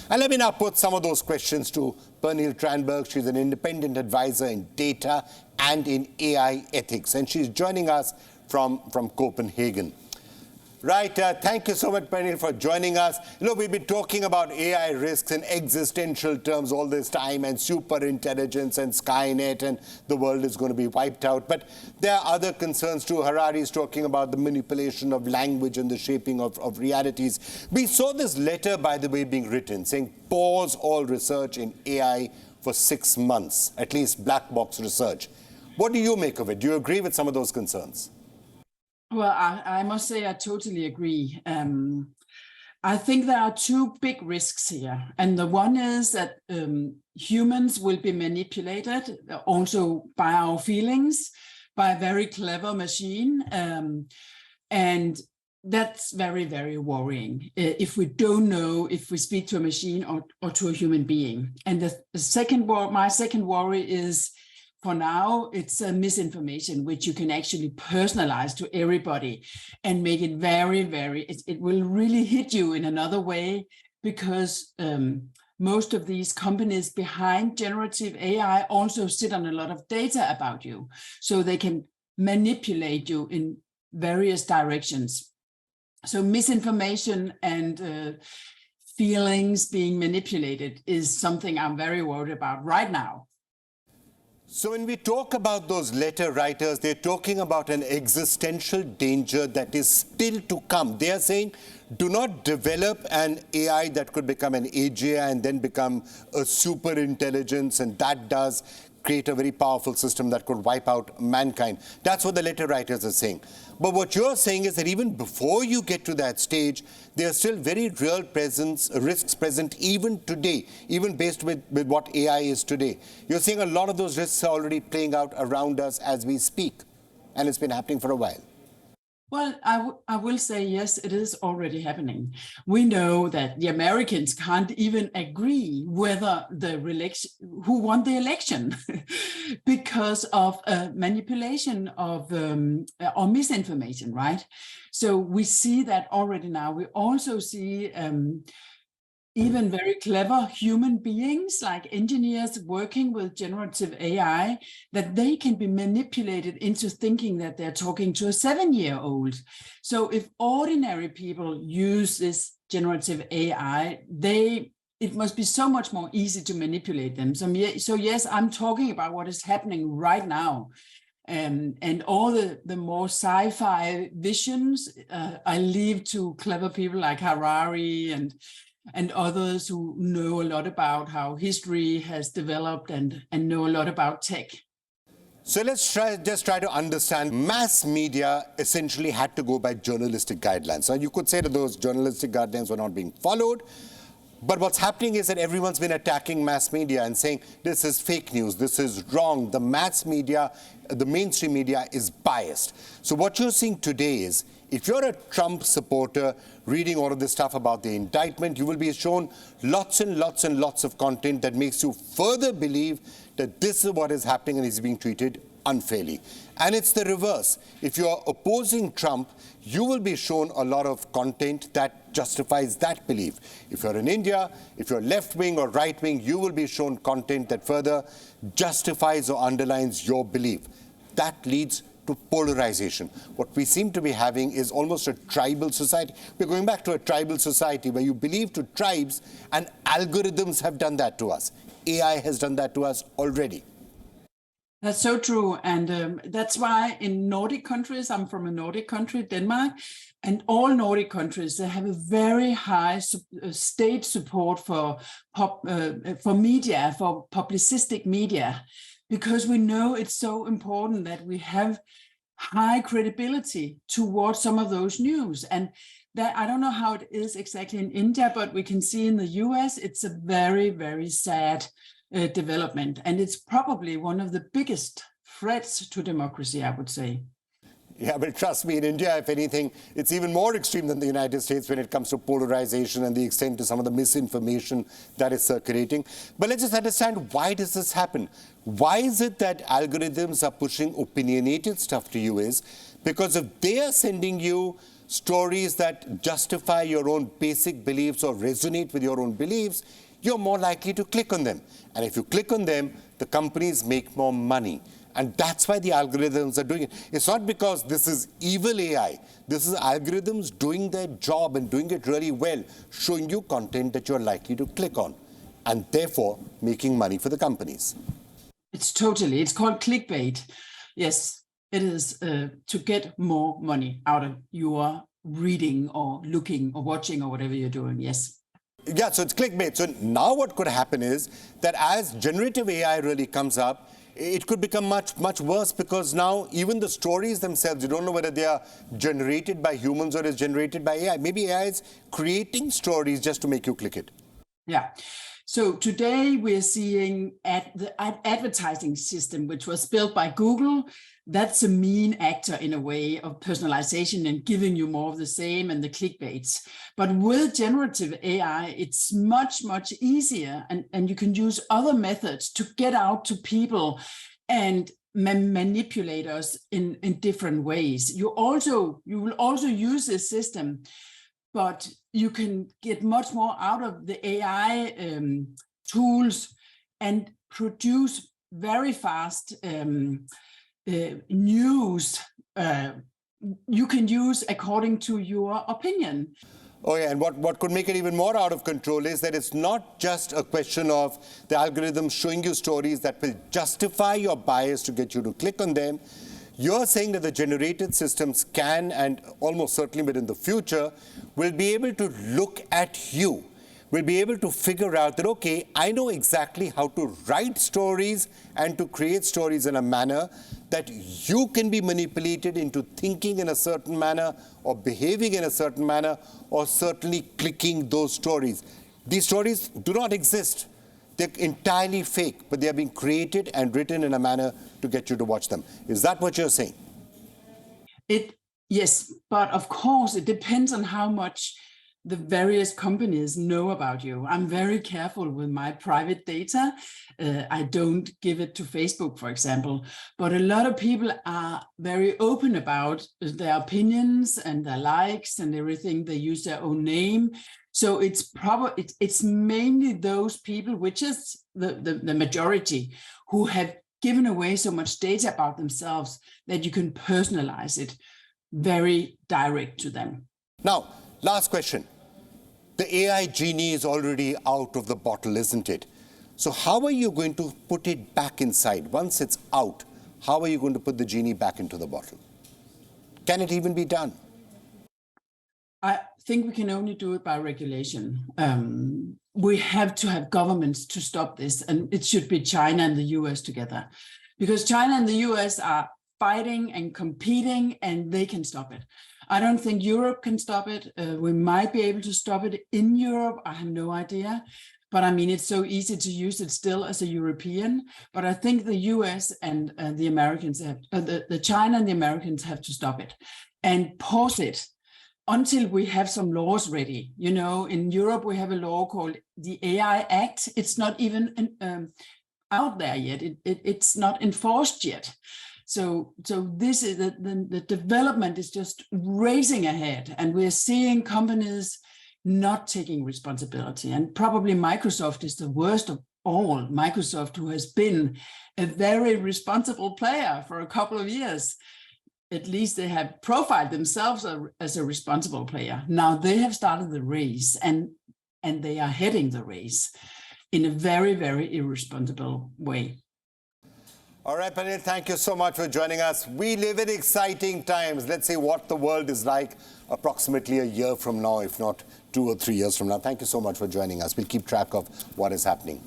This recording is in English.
And let me now put some of those questions to Pernille Tranberg. She's an independent advisor in data and in AI ethics, and she's joining us from Copenhagen. Right, thank you so much, Pernille, for joining us. Look, we've been talking about AI risks in existential terms all this time, and superintelligence and Skynet, and the world is going to be wiped out. But there are other concerns too. Harari is talking about the manipulation of language and the shaping of realities. We saw this letter, by the way, being written, saying pause all research in AI for 6 months, at least black box research. What do you make of it? Do you agree with some of those concerns? Well, I must say I totally agree. I think there are two big risks here. And the one is that humans will be manipulated also by our feelings, by a very clever machine. And that's very, very worrying if we don't know if we speak to a machine or to a human being. And my second worry is, for now, it's misinformation, which you can actually personalize to everybody and make it it will really hit you in another way, because most of these companies behind generative AI also sit on a lot of data about you. So they can manipulate you in various directions. So misinformation and feelings being manipulated is something I'm very worried about right now. So when we talk about those letter writers, they're talking about an existential danger that is still to come. They are saying, do not develop an AI that could become an AGI and then become a super intelligence, and that does create a very powerful system that could wipe out mankind. That's what the letter writers are saying. But what you're saying is that even before you get to that stage, there are still very real risks present even today, even based with what AI is today. You're saying a lot of those risks are already playing out around us as we speak, and it's been happening for a while. Well, I will say, yes, it is already happening. We know that the Americans can't even agree whether who won the election because of manipulation of or misinformation, right? So we see that already now. We also see even very clever human beings like engineers working with generative AI, that they can be manipulated into thinking that they're talking to a 7-year-old. So if ordinary people use this generative AI, it must be so much more easy to manipulate them. So yes, I'm talking about what is happening right now. And all the more sci-fi visions, I leave to clever people like Harari and others who know a lot about how history has developed and know a lot about tech. So let's just try to understand. Mass media essentially had to go by journalistic guidelines. Now, you could say that those journalistic guidelines were not being followed, but what's happening is that everyone's been attacking mass media and saying this is fake news, this is wrong, the mass media, the mainstream media is biased. So what you're seeing today is, if you're a Trump supporter reading all of this stuff about the indictment, you will be shown lots and lots and lots of content that makes you further believe that this is what is happening and is being treated unfairly. And it's the reverse. If you're opposing Trump, you will be shown a lot of content that justifies that belief. If you're in India, if you're left-wing or right-wing, you will be shown content that further justifies or underlines your belief. That leads to polarization. What we seem to be having is almost a tribal society. We're going back to a tribal society where you believe to tribes, and algorithms have done that to us. AI has done that to us already. That's so true. And that's why in Nordic countries, I'm from a Nordic country, Denmark, and all Nordic countries, they have a very high state support for media, for publicistic media, because we know it's so important that we have high credibility towards some of those news. And that, I don't know how it is exactly in India, but we can see in the US, it's a very, very sad development. And it's probably one of the biggest threats to democracy, I would say. Yeah, but trust me, in India, if anything, it's even more extreme than the United States when it comes to polarization and the extent to some of the misinformation that is circulating. But let's just understand, why does this happen? Why is it that algorithms are pushing opinionated stuff to you? Is because if they are sending you stories that justify your own basic beliefs or resonate with your own beliefs, you're more likely to click on them. And if you click on them, the companies make more money. And that's why the algorithms are doing it. It's not because this is evil AI. This is algorithms doing their job and doing it really well, showing you content that you're likely to click on, and therefore making money for the companies. It's called clickbait. Yes, it is to get more money out of your reading or looking or watching or whatever you're doing. Yes. Yeah, so it's clickbait. So now what could happen is that as generative AI really comes up, it could become much, much worse, because now even the stories themselves, you don't know whether they are generated by humans or is generated by AI. Maybe AI is creating stories just to make you click it. Yeah. So today we're seeing the advertising system, which was built by Google. That's a mean actor in a way of personalization and giving you more of the same and the clickbaits. But with generative AI, it's much, much easier, and you can use other methods to get out to people and manipulate us in different ways. You will also use this system, but you can get much more out of the AI tools and produce very fast news you can use according to your opinion. Oh yeah, and what could make it even more out of control is that it's not just a question of the algorithm showing you stories that will justify your bias to get you to click on them. You're saying that the generated systems can, and almost certainly within the future, will be able to look at you, will be able to figure out that, okay, I know exactly how to write stories and to create stories in a manner that you can be manipulated into thinking in a certain manner or behaving in a certain manner or certainly clicking those stories. These stories do not exist. They're entirely fake, but they are being created and written in a manner to get you to watch them. Is that what you're saying? Yes, but of course, it depends on how much the various companies know about you. I'm very careful with my private data. I don't give it to Facebook, for example, but a lot of people are very open about their opinions and their likes and everything. They use their own name. So it's mainly those people, which is the majority, who have given away so much data about themselves that you can personalize it very direct to them. Now, last question. The AI genie is already out of the bottle, isn't it? So how are you going to put it back inside? Once it's out, how are you going to put the genie back into the bottle? Can it even be done? I think we can only do it by regulation. We have to have governments to stop this, and it should be China and the US together, because China and the US are fighting and competing, and they can stop it. I don't think Europe can stop it. We might be able to stop it in Europe. I have no idea. But I mean, it's so easy to use it still as a European. But I think the US and the Americans have, the China and the Americans have to stop it and pause it until we have some laws ready. You know, in Europe, we have a law called the AI Act. It's not even out there yet. It's not enforced yet. So this is the development is just racing ahead, and we're seeing companies not taking responsibility. And probably Microsoft is the worst of all. Microsoft, who has been a very responsible player for a couple of years, at least they have profiled themselves as a responsible player. Now they have started the race, and they are heading the race in a very, very irresponsible way. All right, Pernille, thank you so much for joining us. We live in exciting times. Let's see what the world is like approximately a year from now, if not 2 or 3 years from now. Thank you so much for joining us. We'll keep track of what is happening.